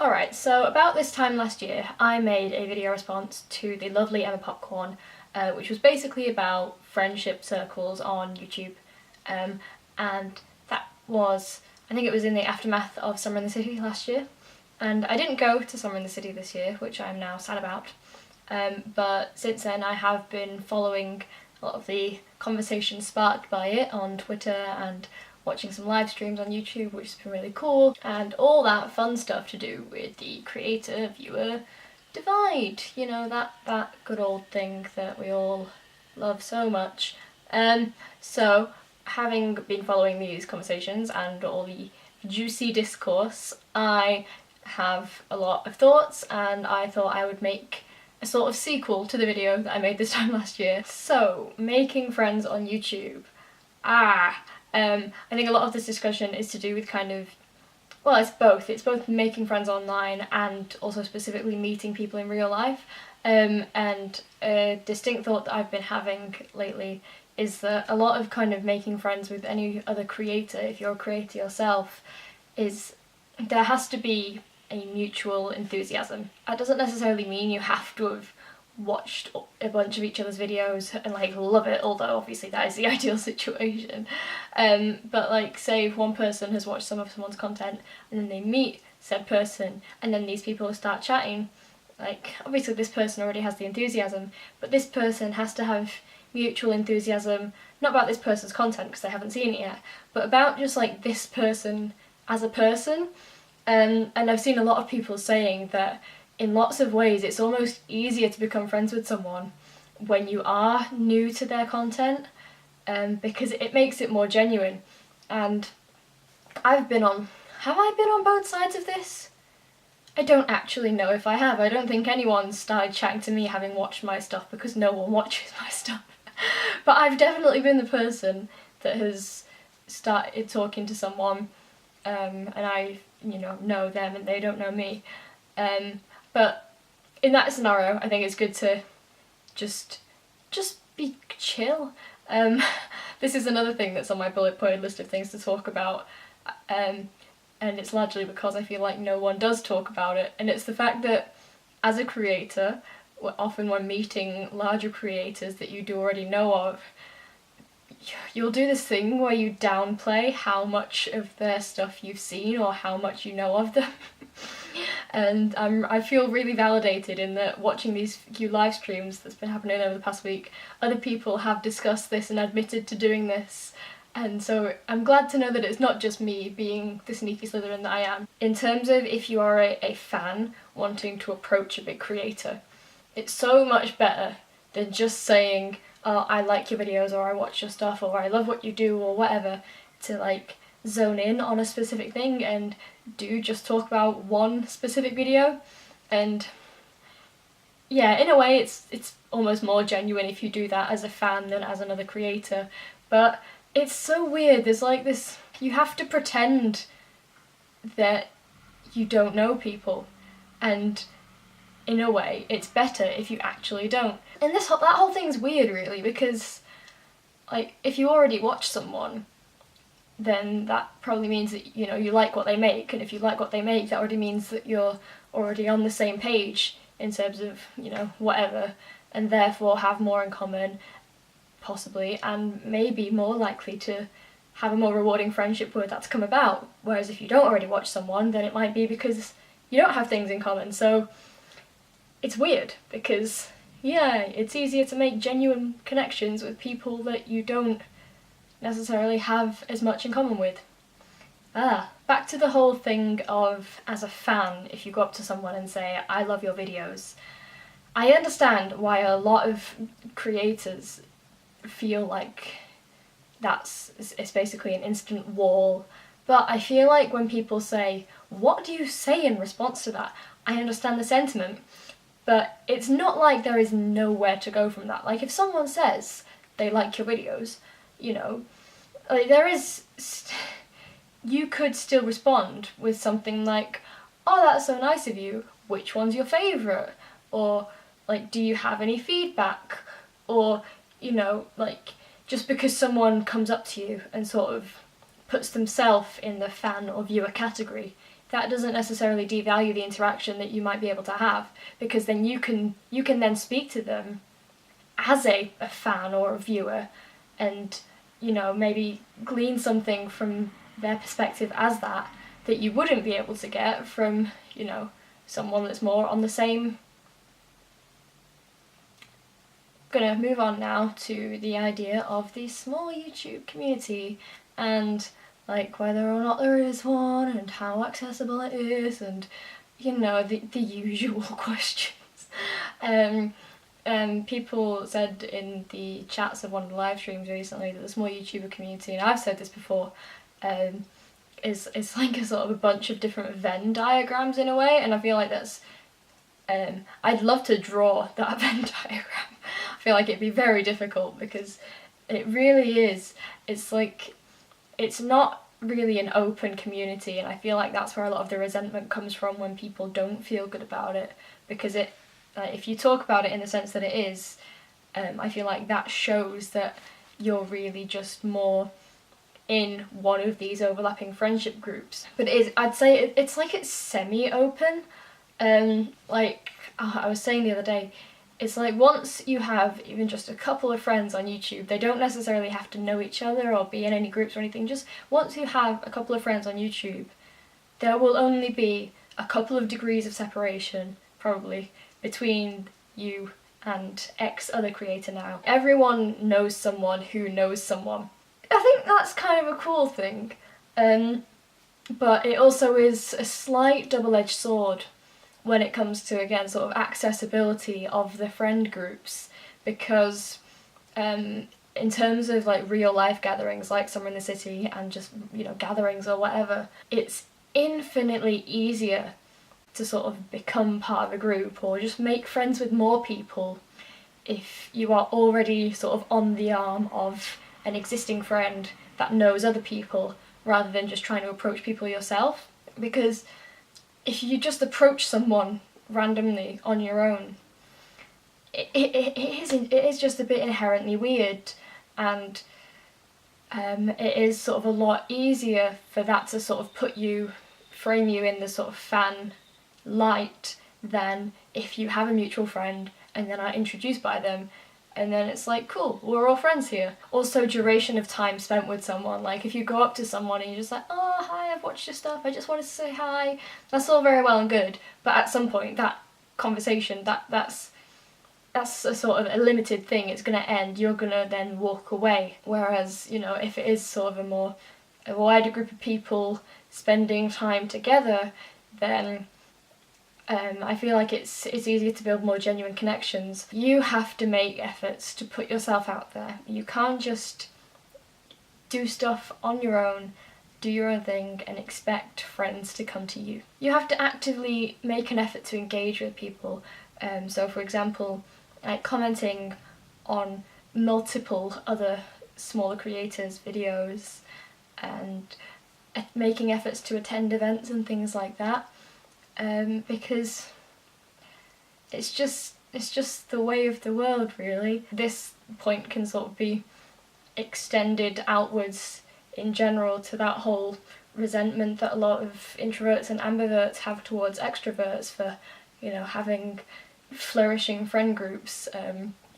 Alright, so about this time last year, I made a video response to the lovely Emma Popcorn, which was basically about friendship circles on YouTube. And that was, I think it was in the aftermath of Summer in the City last year. And I didn't go to Summer in the City this year, which I'm now sad about. But since then I have been following a lot of the conversation sparked by it on Twitter and watching some live streams on YouTube, which has been really cool, and all that fun stuff to do with the creator-viewer divide, you know, that good old thing that we all love so much. So having been following these conversations and all the juicy discourse, I have a lot of thoughts, and I thought I would make a sort of sequel to the video that I made this time last year. So, making friends on YouTube. I think a lot of this discussion is to do with kind of, well, it's both. It's both making friends online and also specifically meeting people in real life. And a distinct thought that I've been having lately is that a lot of kind of making friends with any other creator, if you're a creator yourself, is there has to be a mutual enthusiasm. That doesn't necessarily mean you have to have watched a bunch of each other's videos and like love it, although obviously that is the ideal situation. But like, say if one person has watched some of someone's content and then they meet said person and then these people start chatting, like obviously this person already has the enthusiasm, but this person has to have mutual enthusiasm, not about this person's content because they haven't seen it yet, but about just like this person as a person. And I've seen a lot of people saying that in lots of ways it's almost easier to become friends with someone when you are new to their content, because it makes it more genuine. And have I been on both sides of this? I don't actually know if I have. I don't think anyone started chatting to me having watched my stuff, because no one watches my stuff. But I've definitely been the person that has started talking to someone, and I, know them and they don't know me. But in that scenario, I think it's good to just be chill. This is another thing that's on my bullet point list of things to talk about, and it's largely because I feel like no one does talk about it, and it's the fact that as a creator, often when meeting larger creators that you do already know of, you'll do this thing where you downplay how much of their stuff you've seen or how much you know of them. And I feel really validated in that watching these few live streams that's been happening over the past week, other people have discussed this and admitted to doing this. And so I'm glad to know that it's not just me being the sneaky Slytherin that I am. In terms of if you are a fan wanting to approach a big creator, it's so much better than just saying, oh, I like your videos, or I watch your stuff, or I love what you do, or whatever, to like zone in on a specific thing and just talk about one specific video. And yeah, in a way it's almost more genuine if you do that as a fan than as another creator. But it's so weird, there's like this, you have to pretend that you don't know people, and in a way it's better if you actually don't. And that whole thing's weird really, because like if you already watch someone, then that probably means that you like what they make, and if you like what they make, that already means that you're already on the same page in terms of whatever, and therefore have more in common possibly, and maybe more likely to have a more rewarding friendship where that's come about. Whereas if you don't already watch someone, then it might be because you don't have things in common. So it's weird because yeah, it's easier to make genuine connections with people that you don't necessarily have as much in common with. Back to the whole thing of, as a fan, if you go up to someone and say, I love your videos, I understand why a lot of creators feel like it's basically an instant wall, but I feel like when people say, what do you say in response to that? I understand the sentiment, but it's not like there is nowhere to go from that. Like if someone says they like your videos, like you could still respond with something like, oh, that's so nice of you, which one's your favourite? Or like, do you have any feedback? Or, like, just because someone comes up to you and sort of puts themselves in the fan or viewer category, that doesn't necessarily devalue the interaction that you might be able to have, because then you can then speak to them as a fan or a viewer, and maybe glean something from their perspective as that you wouldn't be able to get from someone that's more on the same. Gonna move on now to the idea of the small YouTube community, and like whether or not there is one, and how accessible it is, and the usual questions. People said in the chats of one of the live streams recently that the small YouTuber community, and I've said this before, is like a sort of a bunch of different Venn diagrams in a way, and I feel like that's I'd love to draw that Venn diagram. I feel like it'd be very difficult, because it really is. It's like, it's not really an open community, and I feel like that's where a lot of the resentment comes from when people don't feel good about it, because if you talk about it in the sense that it is, I feel like that shows that you're really just more in one of these overlapping friendship groups. But I'd say it's like it's semi-open. Like I was saying the other day, it's like once you have even just a couple of friends on YouTube, they don't necessarily have to know each other or be in any groups or anything, just once you have a couple of friends on YouTube, there will only be a couple of degrees of separation, probably, between you and X other creator now. Everyone knows someone who knows someone. I think that's kind of a cool thing, but it also is a slight double-edged sword when it comes to, again, sort of accessibility of the friend groups, because in terms of like real life gatherings like Summer in the City and just gatherings or whatever, it's infinitely easier to sort of become part of a group or just make friends with more people if you are already sort of on the arm of an existing friend that knows other people, rather than just trying to approach people yourself. Because if you just approach someone randomly on your own, it is just a bit inherently weird, and it is sort of a lot easier for that to sort of frame you in the sort of fan light than if you have a mutual friend and then are introduced by them, and then it's like, cool, we're all friends here. Also, duration of time spent with someone. Like, if you go up to someone and you're just like, oh, hi, I've watched your stuff, I just wanted to say hi, that's all very well and good, but at some point, that conversation, that's a sort of a limited thing, it's going to end, you're going to then walk away. Whereas, if it is sort of a wider group of people spending time together, then I feel like it's easier to build more genuine connections. You have to make efforts to put yourself out there. You can't just do stuff on your own, do your own thing, and expect friends to come to you. You have to actively make an effort to engage with people. So for example, like commenting on multiple other smaller creators' videos, and making efforts to attend events and things like that. Because it's just the way of the world, really. This point can sort of be extended outwards in general to that whole resentment that a lot of introverts and ambiverts have towards extroverts for, having flourishing friend groups,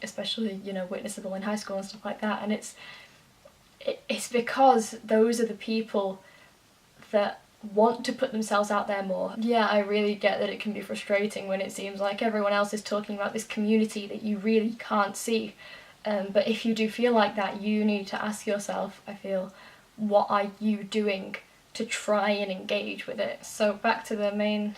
especially, witnessable in high school and stuff like that. And it's because those are the people that want to put themselves out there more. Yeah, I really get that it can be frustrating when it seems like everyone else is talking about this community that you really can't see. But if you do feel like that, you need to ask yourself, I feel, what are you doing to try and engage with it? So back to the main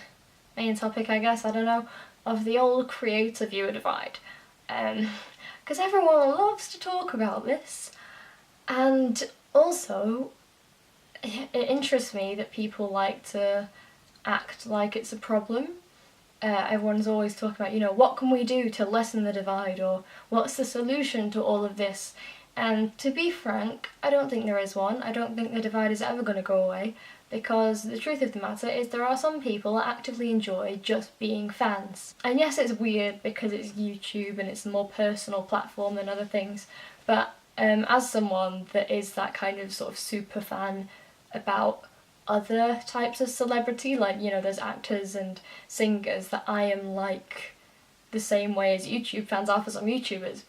topic, I guess, I don't know, of the old creator-viewer divide. Because everyone loves to talk about this. And also, it interests me that people like to act like it's a problem. Everyone's always talking about, what can we do to lessen the divide, or what's the solution to all of this? And to be frank, I don't think there is one. I don't think the divide is ever going to go away, because the truth of the matter is there are some people that actively enjoy just being fans. And yes, it's weird because it's YouTube and it's a more personal platform than other things, but as someone that is that kind of sort of super fan about other types of celebrity, like, you know, there's actors and singers that I am like the same way as YouTube fans are for some YouTubers.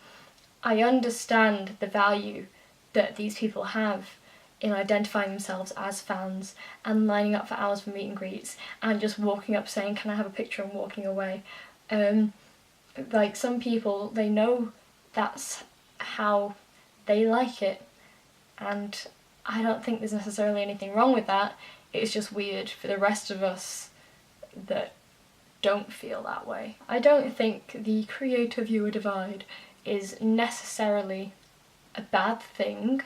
I understand the value that these people have in identifying themselves as fans and lining up for hours for meet and greets and just walking up saying, "Can I have a picture?" and walking away. Like, some people, they know that's how they like it, and I don't think there's necessarily anything wrong with that. It's just weird for the rest of us that don't feel that way. I don't think the creator-viewer divide is necessarily a bad thing.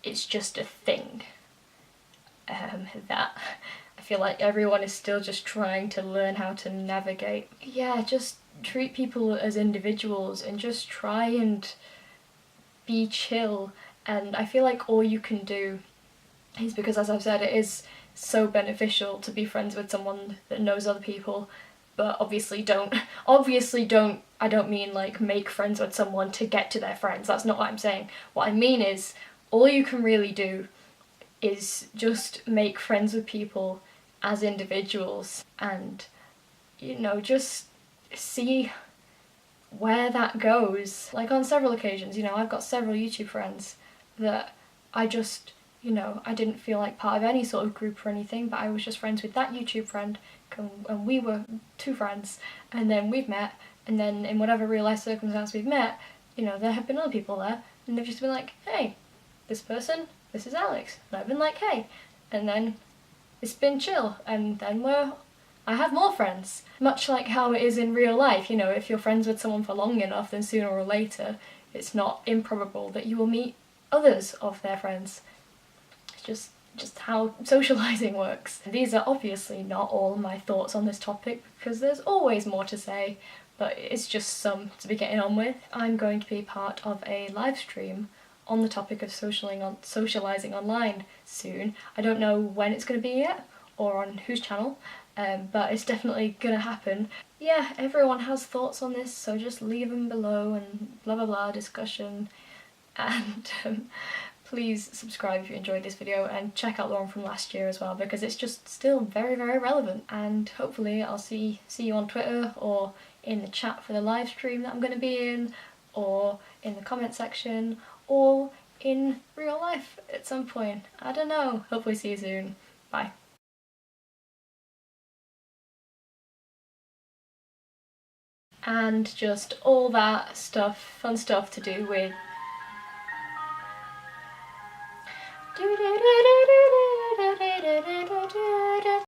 It's just a thing that I feel like everyone is still just trying to learn how to navigate. Yeah, just treat people as individuals and just try and be chill. And I feel like all you can do is, because as I've said, it is so beneficial to be friends with someone that knows other people, but obviously don't, I don't mean like make friends with someone to get to their friends, that's not what I'm saying. What I mean is, all you can really do is just make friends with people as individuals and, you know, just see where that goes. Like, on several occasions, you know, I've got several YouTube friends that I just, you know, I didn't feel like part of any sort of group or anything, but I was just friends with that YouTube friend, and we were two friends, and then we've met, and then in whatever real life circumstance we've met, you know, there have been other people there, and they've just been like, "Hey, this person, this is Alex," and I've been like, "Hey," and then it's been chill, and then I have more friends. Much like how it is in real life, you know, if you're friends with someone for long enough, then sooner or later it's not improbable that you will meet others of their friends. It's just how socialising works. These are obviously not all my thoughts on this topic, because there's always more to say, but it's just some to be getting on with. I'm going to be part of a live stream on the topic of socialising online soon. I don't know when it's going to be yet, or on whose channel, but it's definitely gonna happen. Yeah, everyone has thoughts on this, so just leave them below and blah blah blah discussion. And please subscribe if you enjoyed this video, and check out the one from last year as well, because it's just still very, very relevant. And hopefully I'll see you on Twitter, or in the chat for the live stream that I'm going to be in, or in the comment section, or in real life at some point. I don't know. Hopefully see you soon. Bye. And just all that stuff, fun stuff to do with